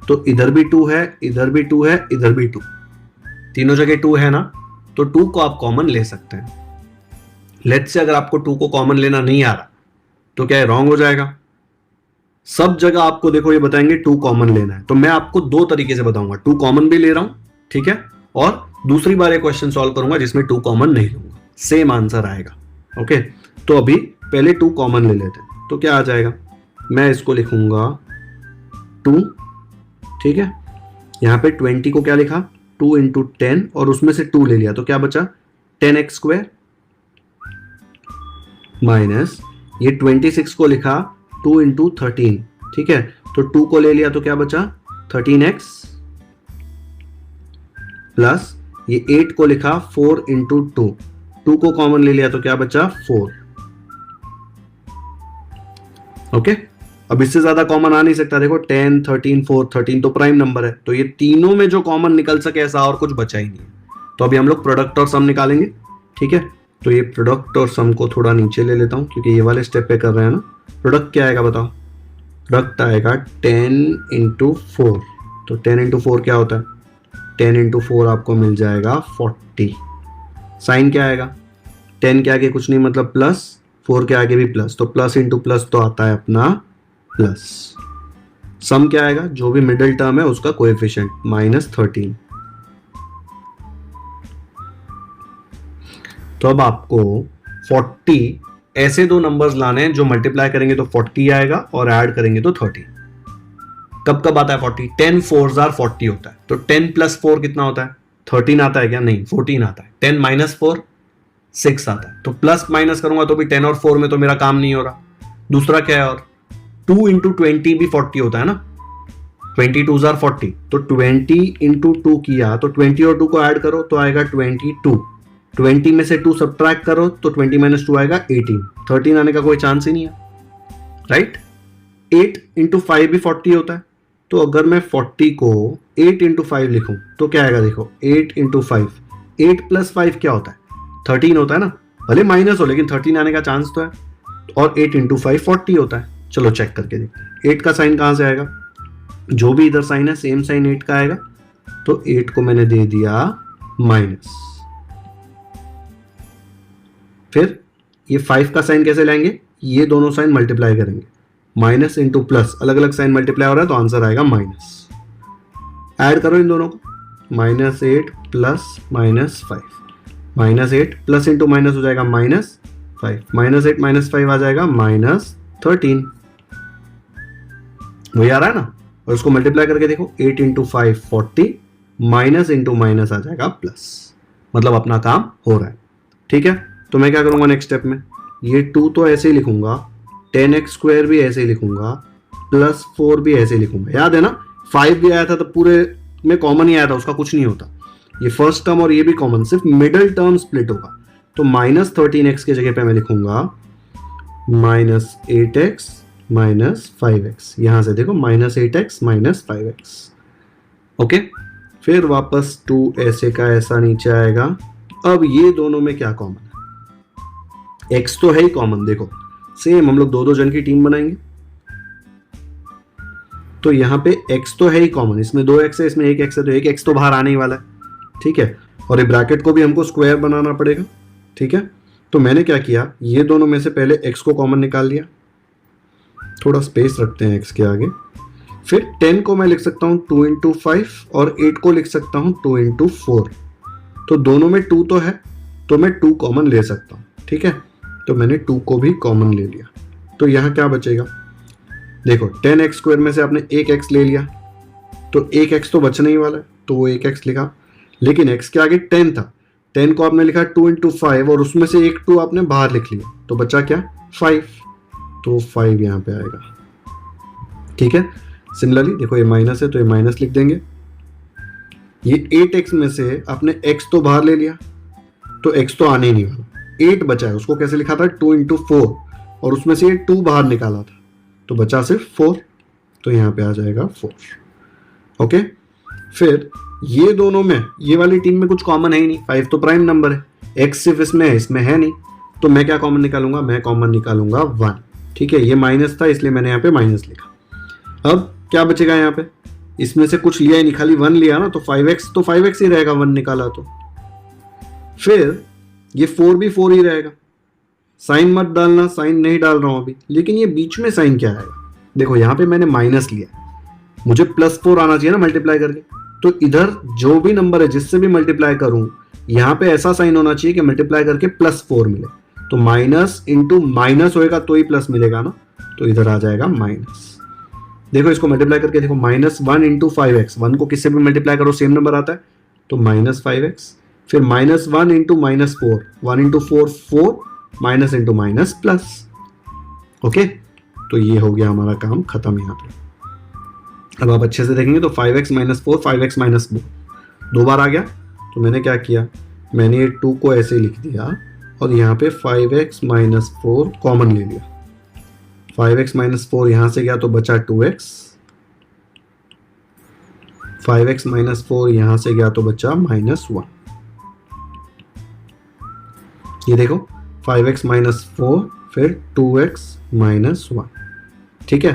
तो इधर भी 2 है, इधर भी 2 है, इधर भी 2, तीनों जगह 2 है ना, तो 2 को आप कॉमन ले सकते हैं। लेट्स से अगर आपको 2 को कॉमन लेना नहीं आ रहा तो क्या है, रॉन्ग हो जाएगा। सब जगह आपको देखो ये बताएंगे 2 कॉमन लेना है, तो मैं आपको 2 तरीके से बताऊंगा। 2 कॉमन भी ले रहा हूं, ठीक है, और दूसरी बार ये क्वेश्चन सॉल्व करूंगा जिसमें 2 कॉमन नहीं लूंगा, सेम आंसर आएगा। ओके, तो अभी पहले 2 कॉमन ले लेते हैं, तो क्या आ जाएगा, मैं इसको लिखूंगा 2, ठीक है। यहां पे 20 को क्या लिखा, 2 इंटू 10 और उसमें से 2 ले लिया तो क्या बचा 10x² माइनस ये 26 को लिखा 2 इंटू 13, ठीक है, तो 2 को ले लिया तो क्या बचा 13x प्लस ये 8 को लिखा 4 इंटू 2 को कॉमन ले लिया तो क्या बचा 4। ओके, अब इससे ज्यादा कॉमन आ नहीं सकता। देखो 10, 13, 4, 13 तो प्राइम नंबर है, तो ये तीनों में जो कॉमन निकल सके ऐसा और कुछ बचा ही नहीं है। तो अभी हम लोग प्रोडक्ट और सम निकालेंगे, ठीक है। तो ये प्रोडक्ट और सम को थोड़ा नीचे ले लेता हूं क्योंकि ये वाले स्टेप पे कर रहे हैं ना। प्रोडक्ट क्या आएगा बताओ, प्रोडक्ट आएगा 10 इंटू 4, तो 10 इंटू 4 क्या होता है, 10 इंटू 4 आपको मिल जाएगा 40। साइन क्या आएगा, 10 के आगे कुछ नहीं मतलब प्लस, 4 के आगे भी प्लस, तो प्लस इंटू प्लस तो आता है अपना प्लस। सम क्या आएगा, जो भी मिडिल टर्म है उसका कोएफिशिएंट -13। तो अब आपको 40 ऐसे दो नंबर्स लाने हैं जो मल्टीप्लाई करेंगे तो 40 आएगा और ऐड करेंगे तो 30। कब कब आता है 40, 10 4s are 40 होता है, तो 10 प्लस 4 कितना होता है 13 आता है क्या, नहीं 14 आता है। 10 माइनस 4 6 आता है, तो प्लस माइनस करूंगा तो भी 10 और 4 में तो मेरा काम नहीं हो रहा। दूसरा क्या है, और 2 इंटू 20 भी 40 होता है ना, 22s are 40, तो 20 इंटू 2 किया तो 20 और 2 को ऐड करो तो आएगा 22। 20 में से 2 सब्ट्रैक्ट करो तो 20 माइनस 2 आएगा 18। 13 आने का कोई चांस ही नहीं है, राइट। 8 इंटू 5 भी 40 होता है, तो अगर मैं 40 को 8 इंटू 5 लिखूं तो क्या आएगा, देखो 8 इंटू 5, 8 प्लस 5 क्या होता है 13 होता है ना, भले माइनस हो लेकिन 13 आने का चांस तो है। और 8 इंटू 5 40 होता है। चलो चेक करके देखते हैं 8 का साइन कहां से आएगा, जो भी इधर साइन है सेम साइन 8 का आएगा, तो 8 को मैंने दे दिया माइनस। फिर ये 5 का साइन कैसे लाएंगे, ये दोनों साइन मल्टीप्लाई करेंगे, माइनस इंटू प्लस, अलग अलग साइन मल्टीप्लाई हो रहा है तो आंसर आएगा माइनस। ऐड करो इन दोनों को, -8 प्लस -5, -8 प्लस इंटू माइनस हो जाएगा -5, -8 -5 आ जाएगा -13। वही आ रहा है ना, और उसको मल्टीप्लाई करके देखो 8 इंटू 5 40, माइनस इंटू माइनस आ जाएगा प्लस, मतलब अपना काम हो रहा है, ठीक है। तो मैं क्या करूंगा नेक्स्ट स्टेप में, ये 2 तो ऐसे ही लिखूंगा, 10x² भी ऐसे ही लिखूंगा, प्लस 4 भी ऐसे ही लिखूंगा। याद है ना 5 भी आया था तो पूरे में कॉमन ही आया था, उसका कुछ नहीं होता। ये फर्स्ट टर्म और ये भी कॉमन, सिर्फ मिडिल टर्म स्प्लिट होगा। तो -13x की जगह पे मैं लिखूंगा -8x -5x। यहां से देखो -8x -5x। ओके, फिर वापस 2 ऐसे का ऐसा नीचे आएगा। अब ये दोनों में क्या कॉमन है, x तो है ही कॉमन, देखो सेम हम लोग दो जन की टीम बनाएंगे, तो यहां पे x तो है ही कॉमन, इसमें 2x है इसमें 1x है, तो 1x तो बाहर आने ही वाला है, ठीक है। और ये ब्रैकेट को भी हमको स्क्वायर बनाना पड़ेगा, ठीक है। तो मैंने क्या किया, ये दोनों में से पहले x को कॉमन निकाल लिया, थोड़ा स्पेस रखते हैं x के आगे। फिर 10 को मैं लिख सकता हूं 2 इंटू 5 और 8 को लिख सकता हूं 2 इंटू 4। तो दोनों में 2 तो है, तो मैं 2 कॉमन ले सकता हूं, ठीक है। तो मैंने 2 को भी कॉमन ले लिया, तो यहां क्या बचेगा, देखो 10x² में से आपने 1x ले लिया, तो 1x तो बचने ही वाला है, तो वो 1x लिखा। लेकिन x के आगे 10 था, 10 को आपने लिखा 2 इंटू 5 और उसमें से एक 2 आपने बाहर लिख लिया, तो बचा क्या 5, तो 5 यहां पे आएगा, ठीक है। सिमिलरली देखो ये माइनस है तो ये माइनस लिख देंगे। ये 8x में से आपने x तो बाहर ले लिया तो x तो आने ही नहीं वाला, 8 बचा है, उसको कैसे लिखा था 2 इंटू 4, और उसमें से ये 2 बाहर निकाला था तो बचा सिर्फ 4, तो यहाँ पे आ जाएगा 4। ओके, फिर ये दोनों में ये वाली टीम में कुछ कॉमन है ही नहीं, 5 तो प्राइम नंबर है, x सिर्फ इसमें है नहीं, तो मैं क्या कॉमन निकालूंगा, मैं कॉमन निकालूंगा 1। ठीक है, ये माइनस था इसलिए मैंने यहाँ पे माइनस लिखा। अब क्या बचेगा यहाँ पे, इसमें से कुछ लिया ही नहीं, खाली 1 लिया ना, तो 5x तो 5x ही रहेगा, 1 निकाला तो। फिर ये 4 भी 4 ही रहेगा। साइन मत डालना, साइन नहीं डाल रहा हूं अभी, लेकिन ये बीच में साइन क्या आएगा, देखो यहाँ पे मैंने माइनस लिया, मुझे +4 आना चाहिए ना मल्टीप्लाई करके, तो इधर जो भी नंबर है जिससे भी मल्टीप्लाई करूं, यहाँ पे ऐसा साइन होना चाहिए कि मल्टीप्लाई करके +4 मिले, तो माइनस इंटू माइनस होएगा तो ही प्लस मिलेगा ना, तो इधर आ जाएगा माइनस। देखो इसको मल्टीप्लाई करके देखो, -1 इंटू 5x, 1 को किससे भी मल्टीप्लाई करो सेम नंबर आता है, तो -5x, फिर -1 into -4, 1 into 4 4, minus into minus plus. Okay, तो ये हो गया हमारा काम खत्म यहाँ पे। अब आप अच्छे से देखेंगे तो 5x - 4, 5x - 4 दो बार आ गया, तो मैंने क्या किया, मैंने ये 2 को ऐसे लिख दिया और यहाँ पे 5x - 4 कॉमन ले लिया, 5x - 4 यहाँ से गया तो बचा 2x, 5x - 4 यहाँ से गया तो बचा -1। ये देखो 5x - 4 फिर 2x - 1। ठीक है,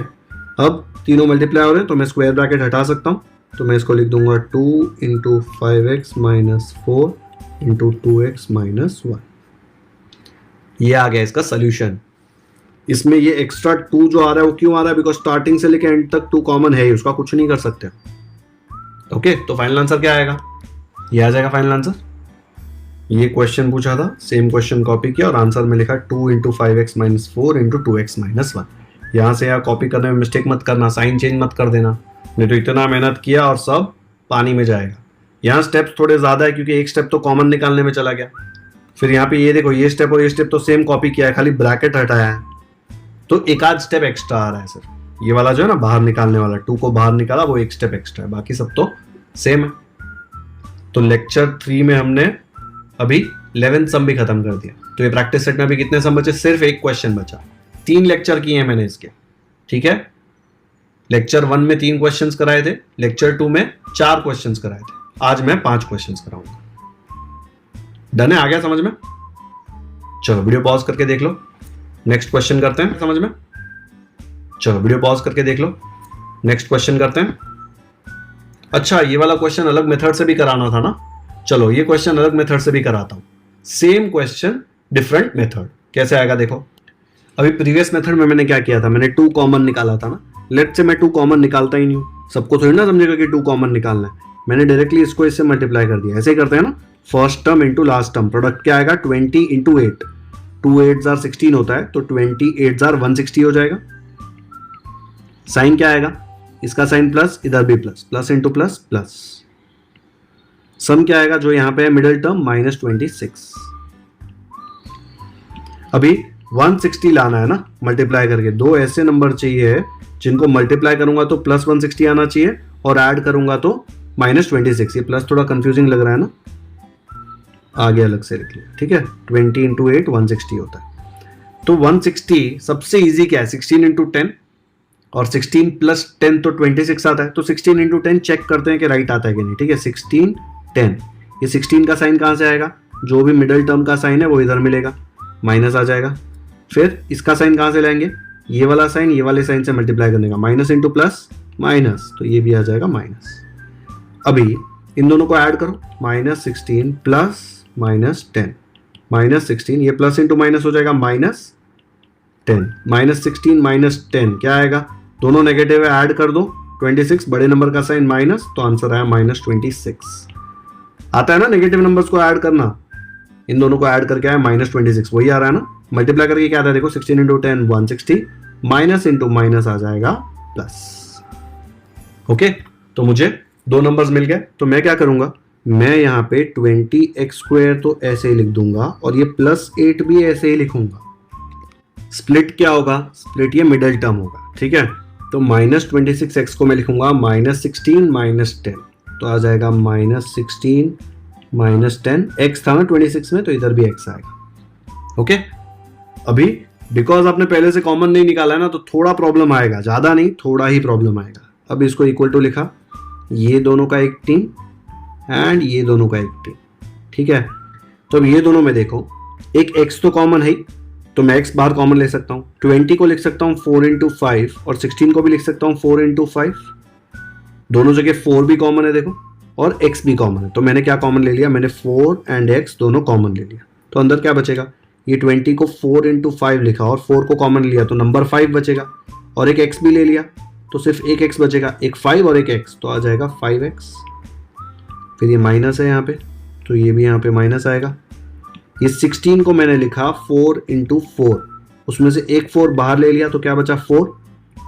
अब तीनों मल्टीप्लाई हो रहे हैं तो मैं स्क्वायर ब्रैकेट हटा सकता हूँ, तो मैं इसको लिख दूंगा 2 इंटू 5x - 4 इंटू 2x - 1। ये आ गया इसका सोल्यूशन। इसमें ये एक्स्ट्रा 2 जो आ रहा है वो क्यों आ रहा है, बिकॉज स्टार्टिंग से लेकर एंड तक 2 कॉमन है ही, उसका कुछ नहीं कर सकते। ओके, तो फाइनल आंसर क्या आएगा, ये आ जाएगा फाइनल आंसर। ये क्वेश्चन पूछा था, सेम क्वेश्चन कॉपी किया और आंसर में लिखा 2 इंटू 5x - 4 इंटू 2x - 1। यहाँ से यहाँ कॉपी करने में मिस्टेक मत करना, साइन चेंज मत कर देना, नहीं तो इतना मेहनत किया और सब पानी में जाएगा। यहाँ स्टेप्स थोड़े ज़्यादा है क्योंकि एक स्टेप तो कॉमन निकालने में चला गया, फिर यहाँ पे ये देखो ये स्टेप और ये स्टेप तो सेम कॉपी किया है, खाली ब्रैकेट हटाया है, तो एक आध स्टेप एक्स्ट्रा आ रहा है सर। ये वाला जो है ना बाहर निकालने वाला, 2 को बाहर निकाला वो एक स्टेप एक्स्ट्रा है, बाकी सब तो सेम है। तो लेक्चर 3 में हमने अभी 11 सम भी खत्म कर दिया, तो ये प्रैक्टिस सेट में अभी कितने सम बचे, सिर्फ एक क्वेश्चन बचा। 3 लेक्चर किए हैं मैंने इसके, ठीक है। लेक्चर 1 में 3 क्वेश्चंस कराए थे, लेक्चर 2 में 4 क्वेश्चंस कराए थे, आज मैं 5 क्वेश्चंस कराऊंगा। डन है, आ गया समझ में? चलो वीडियो पॉज करके देख लो, नेक्स्ट क्वेश्चन करते हैं समझ में। चलो वीडियो पॉज करके देख लो, नेक्स्ट क्वेश्चन करते हैं। अच्छा, ये वाला क्वेश्चन अलग मेथड से भी कराना था ना, चलो ये क्वेश्चन अलग मेथड से भी कराता हूं। सेम क्वेश्चन डिफरेंट मेथड, कैसे आएगा देखो। अभी प्रीवियस मेथड में मैंने क्या किया था, मैंने 2 कॉमन निकाला था ना, लेट से मैं 2 कॉमन निकालता ही नहीं हूं, सबको थोड़ी ना समझेगा कि 2 कॉमन निकालना है, मैंने डायरेक्टली इसको इससे मल्टीप्लाई कर दिया। ऐसे ही करते हैं ना, first term into last term, product क्या आएगा 20 इंटू 8, 2 8 जार 16 होता है, तो 20 8 जार 160 हो जाएगा। साइन क्या आएगा, इसका साइन प्लस, इधर भी plus, plus into plus plus. Sum क्या आएगा जो यहां पे है मिडिल टर्म -26। अभी 160 लाना है ना मल्टीप्लाई करके, 2 ऐसे नंबर चाहिए जिनको मल्टीप्लाई करूंगा तो +160 आना चाहिए और ऐड करूंगा तो -26। ये प्लस थोड़ा कंफ्यूजिंग लग रहा है ना, आगे अलग से लिख लिया, ठीक है। 20 इंटू 8 160 होता है, तो 160 सबसे इजी क्या है, 16 इंटू 10, और 16 प्लस 10 तो 26 आता है, तो 16 इंटू 10 चेक करते हैं कि राइट आता है कि नहीं, ठीक है। 16 10, ये 16 का साइन कहाँ से आएगा, जो भी मिडिल टर्म का साइन है वो इधर मिलेगा, माइनस आ जाएगा। फिर इसका साइन कहाँ से लाएंगे, ये वाला साइन ये वाले साइन से मल्टीप्लाई करने का, माइनस इंटू प्लस माइनस, तो ये भी आ जाएगा माइनस। अभी इन दोनों को ऐड करो, -16 प्लस -10, -16, ये प्लस इंटू माइनस हो जाएगा -10, -16 -10 क्या आएगा, दोनों नेगेटिव है, ऐड कर दो 26, बड़े नंबर का साइन माइनस, तो आंसर आया -26। आता है ना नेगेटिव नंबर्स को ऐड करना, इन दोनों को ऐड करके आया -26, वही आ रहा है ना। मल्टीप्लाई करके क्या आता है देखो, 16 इंटू 10 160, माइनस इंटू माइनस आ जाएगा प्लस। ओके, तो मुझे 2 नंबर्स मिल गए, तो मैं क्या करूंगा, मैं यहाँ पे 20x² तो ऐसे ही लिख दूंगा और ये +8 भी ऐसे ही लिखूंगा। स्प्लिट क्या होगा, स्प्लिट ये मिडिल टर्म होगा, ठीक है। तो -26x को मैं लिखूंगा -16 -10, तो आ जाएगा -16 -10, x था ना 26 में तो इधर भी x आएगा। ओके, अभी बिकॉज आपने पहले से कॉमन नहीं निकाला है ना, तो थोड़ा प्रॉब्लम आएगा, ज्यादा नहीं, थोड़ा ही प्रॉब्लम आएगा। अब इसको इक्वल टू लिखा, ये दोनों का एक टीम एंड ये दोनों का एक टीम, ठीक है। तो अब ये दोनों में देखो, एक x तो कॉमन है, तो मैं x बाहर कॉमन ले सकता हूँ। 20 को लिख सकता हूँ 4 × 5 और 16 को भी लिख सकता हूँ 4 × 5। दोनों जगह 4 भी कॉमन है देखो, और x भी कॉमन है। तो मैंने क्या कॉमन ले लिया, मैंने 4 एंड x दोनों कॉमन ले लिया। तो अंदर क्या बचेगा, ये 20 को 4 × 5 लिखा और 4 को कॉमन लिया तो नंबर 5 बचेगा, और एक x भी ले लिया तो सिर्फ एक x बचेगा, एक 5 और एक x, तो आ जाएगा 5x। फिर ये माइनस है यहाँ पे, तो ये भी यहाँ पे माइनस आएगा। ये 16 को मैंने लिखा 4 × 4, उसमें से एक 4 बाहर ले लिया तो क्या बचा 4,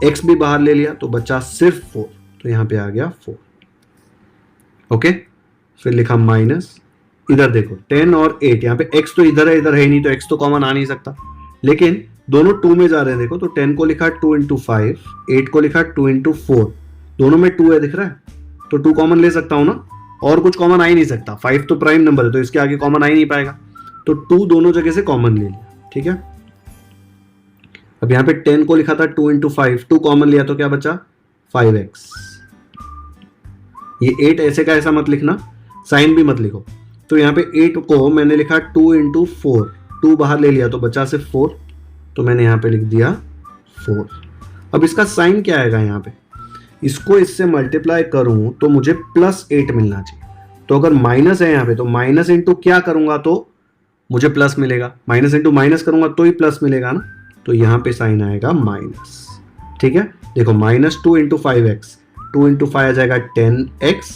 x भी बाहर ले लिया तो बचा सिर्फ 4, तो यहाँ पे आ गया 4। ओके, फिर लिखा माइनस, इधर देखो 10 और 8, यहाँ पे x तो इधर है नहीं, तो x तो कॉमन आ नहीं सकता, लेकिन दोनों 2 में जा रहे हैं देखो, तो 10 को लिखा 2 × 5, 8 को लिखा 2 × 4, दोनों में 2 है दिख रहा है, तो 2 कॉमन ले सकता हूँ ना, और कुछ कॉमन आ ही नहीं सकता। 5 तो प्राइम नंबर है तो इसके आगे कॉमन आ ही नहीं पाएगा, तो 2 दोनों जगह से कॉमन ले लिया, ठीक है। अब यहाँ पे 10 को लिखा था 2 × 5, 2 कॉमन लिया तो क्या बचा 5x। ये 8 ऐसे का ऐसा मत लिखना, साइन भी मत लिखो। तो यहाँ पे 8 को मैंने लिखा 2 × 4, 2 बाहर ले लिया तो बचा सिर्फ 4, तो मैंने यहाँ पे लिख दिया 4। अब इसका साइन क्या आएगा, यहाँ पे इसको इससे मल्टीप्लाई करूं तो मुझे +8 मिलना चाहिए। तो अगर माइनस है यहाँ पे, तो माइनस इंटू क्या करूंगा तो मुझे प्लस मिलेगा, माइनस इंटू माइनस करूंगा तो ही प्लस मिलेगा ना, तो यहाँ पे साइन आएगा माइनस, ठीक है। देखो -2 × 5x, 2 × 5 आ जाएगा 10x,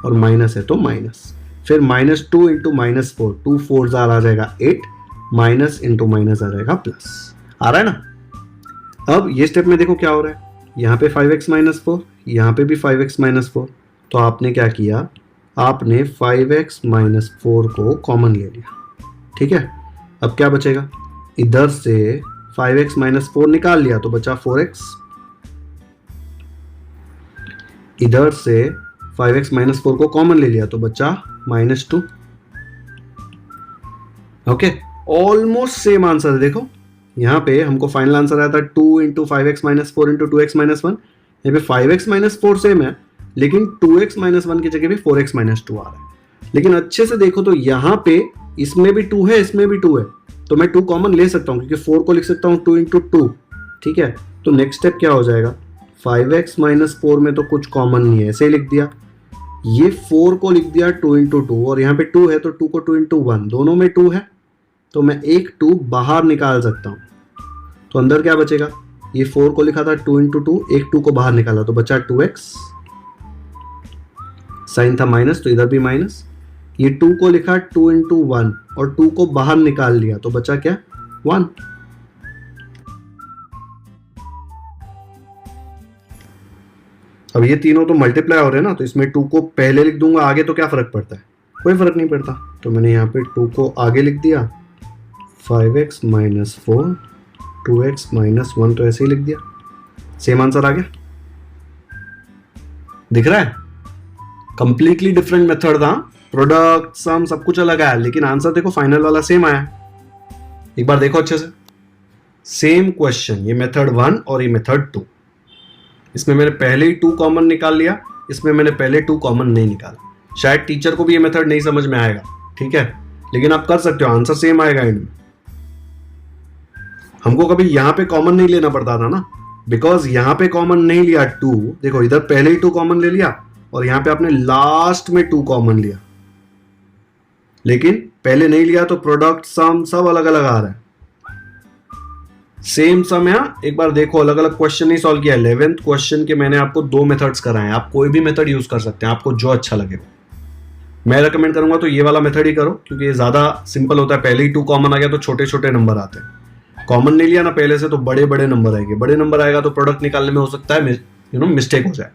और माइनस है तो माइनस, फिर -2 × -4, 2 4 आ जाएगा 8, माइनस इंटू माइनस आ जाएगा प्लस। आ रहा है ना। अब ये स्टेप में देखो क्या हो रहा है, यहाँ पे 5x - 4, यहाँ पे भी 5x - 4, तो आपने क्या किया, आपने 5x - 4 को कॉमन ले लिया, ठीक है। अब क्या बचेगा, इधर से 5x - 4 निकाल लिया तो बचा 4x, इधर से 5x - 4 को कॉमन ले लिया तो बचा -2। ओके, ऑलमोस्ट सेम आंसर है। देखो यहाँ पे हमको फाइनल आंसर आया था 2 × 5x - 4 × 2x - 1, यहाँ पे 5x - 4 सेम है, लेकिन 2x - 1 की जगह पे 4x - 2 आ रहा है। लेकिन अच्छे से देखो तो यहाँ पे इसमें भी 2 है, इसमें भी 2 है, तो मैं 2 कॉमन ले सकता हूँ, क्योंकि 4 को लिख सकता हूँ 2 × 2, ठीक है। तो नेक्स्ट स्टेप क्या हो जाएगा, 5x - 4 में तो कुछ कॉमन नहीं है, ऐसे ही लिख दिया। ये 4 को लिख दिया 2 × 2, और यहाँ पे 2 है तो 2 को 2 × 1, दोनों में 2 है, तो मैं एक 2 बाहर निकाल सकता हूँ। तो अंदर क्या बचेगा, ये 4 को लिखा था 2 × 2, एक 2 को बाहर निकाला तो बचा 2x, साइन था माइनस तो इधर भी माइनस। ये 2 को लिखा 2 × 1 और 2 को बाहर निकाल लिया तो बचा क्या 1। अब ये तीनों तो मल्टीप्लाई हो रहे हैं ना, तो इसमें 2 को पहले लिख दूंगा, आगे तो क्या फर्क पड़ता है, कोई फर्क नहीं पड़ता। तो मैंने यहाँ पे 2 को आगे लिख दिया, 5x - 4, 2x - 1 तो ऐसे ही लिख दिया, सेम आंसर आ गया। दिख रहा है, कंप्लीटली डिफरेंट मेथड था, प्रोडक्ट सम सब कुछ अलग आया, लेकिन आंसर देखो फाइनल वाला सेम आया। एक बार देखो अच्छे से, सेम क्वेश्चन, ये मेथड 1 और ये मेथड 2। इसमें मैंने पहले ही 2 कॉमन निकाल लिया, इसमें मैंने पहले 2 कॉमन नहीं निकाला। शायद टीचर को भी ये मेथड नहीं समझ में आएगा, ठीक है, लेकिन आप कर सकते हो, आंसर सेम आएगा एंड में। हमको कभी यहां पे कॉमन नहीं लेना पड़ता था ना, बिकॉज यहां पे कॉमन नहीं लिया 2, देखो इधर पहले ही 2 कॉमन ले लिया और यहां पे आपने लास्ट में 2 कॉमन लिया, लेकिन पहले नहीं लिया तो प्रोडक्ट सम सब अलग अलग आ रहा है। सेम सम है, एक बार देखो, अलग अलग क्वेश्चन नहीं सॉल्व किया। 11th क्वेश्चन के मैंने आपको 2 मेथड्स कराए, आप कोई भी मेथड यूज कर सकते हैं, आपको जो अच्छा लगे। मैं रेकमेंड करूंगा तो ये वाला मेथड ही करो, क्योंकि ये ज्यादा सिंपल होता है। पहले ही 2 कॉमन आ गया तो छोटे छोटे नंबर आते हैं, कॉमन नहीं लिया ना पहले से तो बड़े बड़े नंबर आएंगे, बड़े नंबर आएगा तो प्रोडक्ट निकालने में हो सकता है मिस्टेक हो जाए।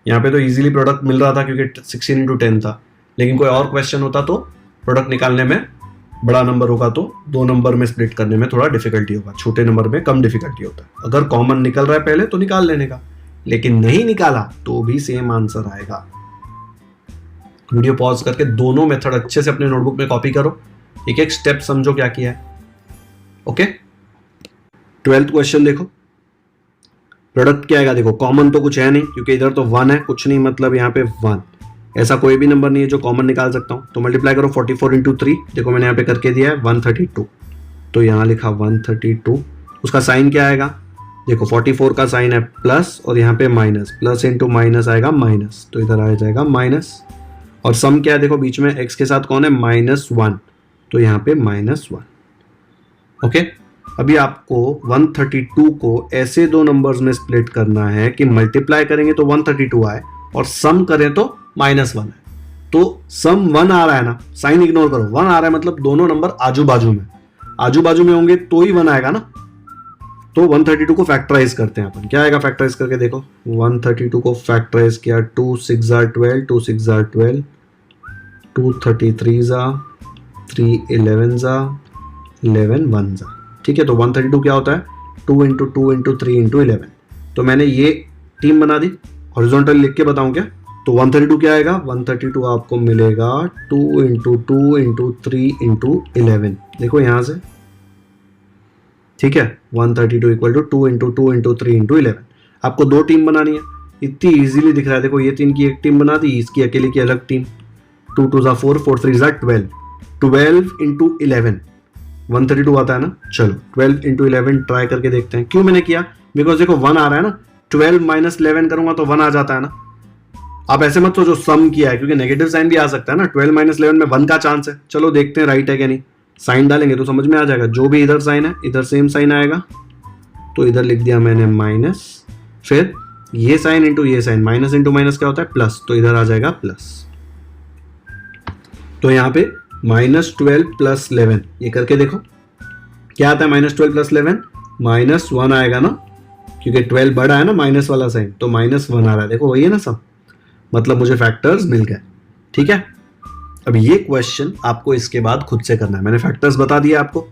यहाँ पे तो इजीली प्रोडक्ट मिल रहा था क्योंकि 16 × 10 था, लेकिन कोई और क्वेश्चन होता तो प्रोडक्ट निकालने में बड़ा नंबर होगा तो 2 नंबर में स्प्लिट करने में थोड़ा डिफिकल्टी होगा, छोटे नंबर में कम डिफिकल्टी होता है। अगर कॉमन निकल रहा है पहले तो निकाल लेने का, लेकिन नहीं निकाला तो भी सेम आंसर आएगा। वीडियो पॉज करके दोनों मेथड अच्छे से अपने नोटबुक में कॉपी करो, एक एक स्टेप समझो क्या किया है। ओके, 12th क्वेश्चन देखो, प्रोडक्ट क्या आएगा? देखो कॉमन तो कुछ है नहीं क्योंकि इधर तो 1 है, कुछ नहीं मतलब यहाँ पे 1, ऐसा कोई भी नंबर नहीं है जो कॉमन निकाल सकता हूँ। तो मल्टीप्लाई करो 44 इंटू 3, देखो मैंने यहाँ पे करके दिया है 132, तो यहाँ लिखा 132। उसका साइन क्या आएगा? देखो 44 का साइन है प्लस और यहाँ पे माइनस, प्लस इंटू माइनस आएगा माइनस, तो इधर आ जाएगा माइनस। और सम क्या है? देखो बीच में x के साथ कौन है? -1, तो यहाँ पे -1। ओके, अभी आपको 132 को ऐसे दो नंबर्स में स्प्लिट करना है कि मल्टीप्लाई करेंगे तो 132 आए और सम करें तो -1 है। तो सम 1 आ रहा है ना, साइन इग्नोर करो, 1 आ रहा है मतलब दोनों नंबर आजू बाजू में होंगे तो ही 1 आएगा ना। तो 132 को फैक्टराइज करते हैं अपन, क्या आएगा फैक्टराइज करके? देखो 132 को फैक्टराइज किया, 2 6 12, 2 6 12, 2 33 3 11 11 1। ठीक है, तो 132 क्या होता है? 2 इंटू 2 इंटू 3 इंटू 11। तो मैंने ये टीम बना दी, हॉरिजॉन्टल लिख के बताऊं क्या? तो 132 क्या आएगा? 132 आपको मिलेगा 2 इंटू 2 इंटू 3 इंटू 11। देखो यहां से, ठीक है, 132 equal to 2 into 2 into 3 into 11। आपको दो टीम बनानी है, इतनी इजीली दिख रहा है। देखो ये 3 की एक टीम बना दी, इसकी अकेले की अलग टीम। 2 2 4, 4 3 12, 12 इंटू 11, 132 आता है ना। चलो 12 इंटू 11 ट्राई करके देखते हैं। क्यों मैंने किया? बिकॉज देखो 1 आ रहा है ना, 12 माइनस 11 करूंगा तो 1 आ जाता है ना। आप ऐसे मत सोचो सम किया है, क्योंकि नेगेटिव साइन भी आ सकता है ना। 12 माइनस 11 में 1 का चांस है। चलो देखते हैं राइट है क्या नहीं। साइन डालेंगे तो समझ में आ जाएगा, जो भी इधर साइन है इधर सेम साइन आएगा। तो इधर लिख दिया मैंने माइनस, फिर ये साइन इंटू ये साइन, माइनस इंटू माइनस क्या होता है? प्लस, तो इधर आ जाएगा प्लस। तो यहाँ पे -12 प्लस 11, ये करके देखो क्या आता है। -12 प्लस 11 -1 आएगा ना, क्योंकि 12 बड़ा है ना माइनस वाला साइन, तो -1 आ रहा है। देखो वही है ना सब, मतलब मुझे फैक्टर्स मिल गए। ठीक है, अब ये क्वेश्चन आपको इसके बाद खुद से करना है। मैंने फैक्टर्स बता दिया आपको,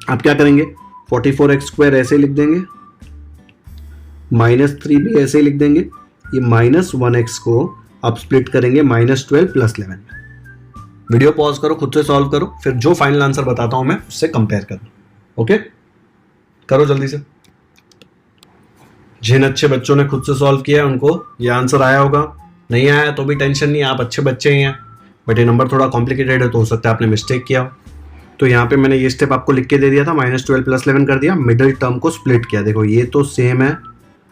आप क्या करेंगे? 44x² ऐसे लिख देंगे, -3 भी ऐसे लिख देंगे। ये -1x को आप स्प्लिट करेंगे -12 प्लस 11 में। वीडियो पॉज करो, खुद से सॉल्व करो, फिर जो फाइनल आंसर बताता हूं मैं उससे कंपेयर करो। ओके, करो जल्दी से। जिन अच्छे बच्चों ने खुद से सॉल्व किया उनको ये आंसर आया होगा, नहीं आया तो भी टेंशन नहीं, आप अच्छे बच्चे ही हैं। बट ये नंबर थोड़ा कॉम्प्लिकेटेड है तो हो सकता है आपने मिस्टेक किया हो। तो यहाँ पे मैंने ये स्टेप आपको लिख के दे दिया था, -12 प्लस 11 कर दिया, मिडिल टर्म को स्प्लिट किया। देखो ये तो सेम है,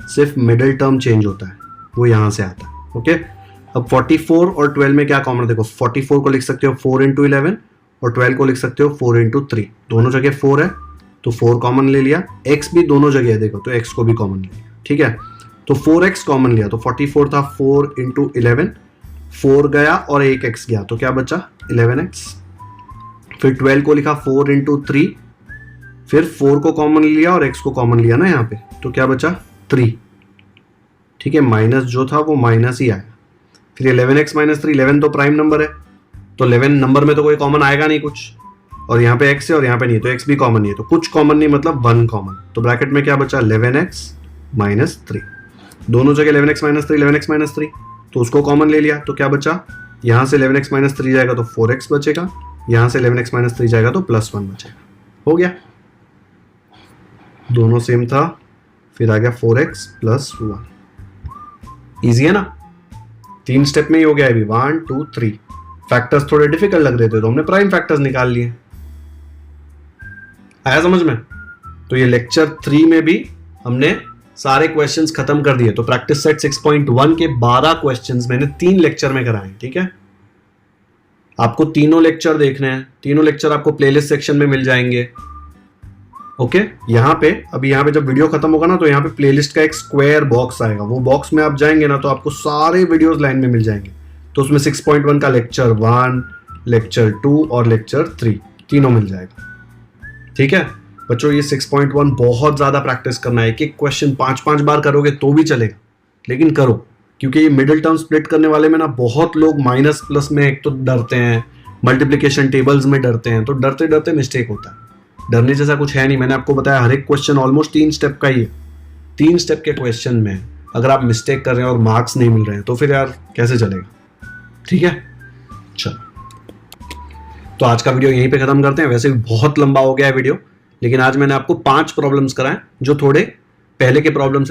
सिर्फ मिडिल टर्म चेंज होता है, वो यहाँ से आता है। ओके, अब 44 और 12 में क्या कॉमन है? देखो 44 को लिख सकते हो 4 इंटू 11 और 12 को लिख सकते हो 4 इंटू 3। दोनों जगह 4 है तो 4 कॉमन ले लिया। x भी दोनों जगह है, देखो तो x को भी कॉमन ले लिया। ठीक है, तो 4x कॉमन लिया, तो 44 था 4 इंटू 11, 4 गया और 1x गया, तो क्या बचा? 11x। फिर 12 को लिखा 4 इंटू 3, फिर 4 को कॉमन लिया और x को कॉमन लिया ना यहाँ पे, तो क्या बचा? 3। ठीक है, माइनस जो था वो माइनस ही आया। फिर 11x माइनस 3, 11 तो प्राइम नंबर है, तो 11 नंबर में तो कोई कॉमन आएगा नहीं कुछ, और यहाँ पे x है और यहाँ पे नहीं है, तो x भी कॉमन नहीं है, तो कुछ कॉमन नहीं मतलब 1 कॉमन। तो ब्रैकेट में क्या बचा? 11x minus 3। दोनों जगह 11x माइनस 3, 11x माइनस 3, तो उसको कॉमन ले लिया, तो क्या बचा? यहाँ से 11x माइनस 3 जाएगा तो 4x बचेगा, यहाँ से 11x माइनस 3 जाएगा तो +1 बचेगा। हो गया, दोनों सेम था। फिर आ गया 4x प्लस 1। ईजी है ना, 3 स्टेप में ही हो गया अभी। 1 2 3। फैक्टर्स थोड़े डिफिकल्ट लग रहे थे तो हमने प्राइम फैक्टर्स निकाल लिए। आया समझ में? तो ये लेक्चर 3 में भी हमने सारे क्वेश्चंस खत्म कर दिए। तो प्रैक्टिस सेट 6.1 के 12 क्वेश्चंस मैंने 3 लेक्चर में कराए। ठीक है, आपको तीनों लेक्चर देखने हैं, तीनों लेक्चर आपको प्लेलिस्ट सेक्शन में मिल जाएंगे। ओके, यहाँ पे अभी यहाँ पे जब वीडियो खत्म होगा ना तो यहाँ पे प्लेलिस्ट का एक स्क्वायर बॉक्स आएगा, वो बॉक्स में आप जाएंगे ना तो आपको सारे वीडियोस लाइन में मिल जाएंगे। तो उसमें 6.1 का लेक्चर 1, लेक्चर 2 और लेक्चर 3 तीनों मिल जाएगा। ठीक है बच्चों, ये 6.1 बहुत ज्यादा प्रैक्टिस करना है। एक एक क्वेश्चन 5-5 बार करोगे तो भी चलेगा, लेकिन करो, क्योंकि ये मिडिल टर्म स्प्लिट करने वाले में ना बहुत लोग माइनस प्लस में एक तो डरते हैं, मल्टीप्लिकेशन टेबल्स में डरते हैं, तो डरते डरते मिस्टेक होता है। डरने जैसा कुछ है नहीं, मैंने आपको बताया हर एक क्वेश्चन ऑलमोस्ट 3 स्टेप का ही है। 3 स्टेप के क्वेश्चन में अगर आप मिस्टेक कर रहे हैं और मार्क्स नहीं मिल रहे हैं तो फिर यार कैसे चलेगा। ठीक है, चलो तो आज का वीडियो यहीं पे खत्म करते हैं। वैसे भी बहुत लंबा हो गया है वीडियो, लेकिन आज मैंने आपको 5 प्रॉब्लम्स कराए जो थोड़े पहले के प्रॉब्लम से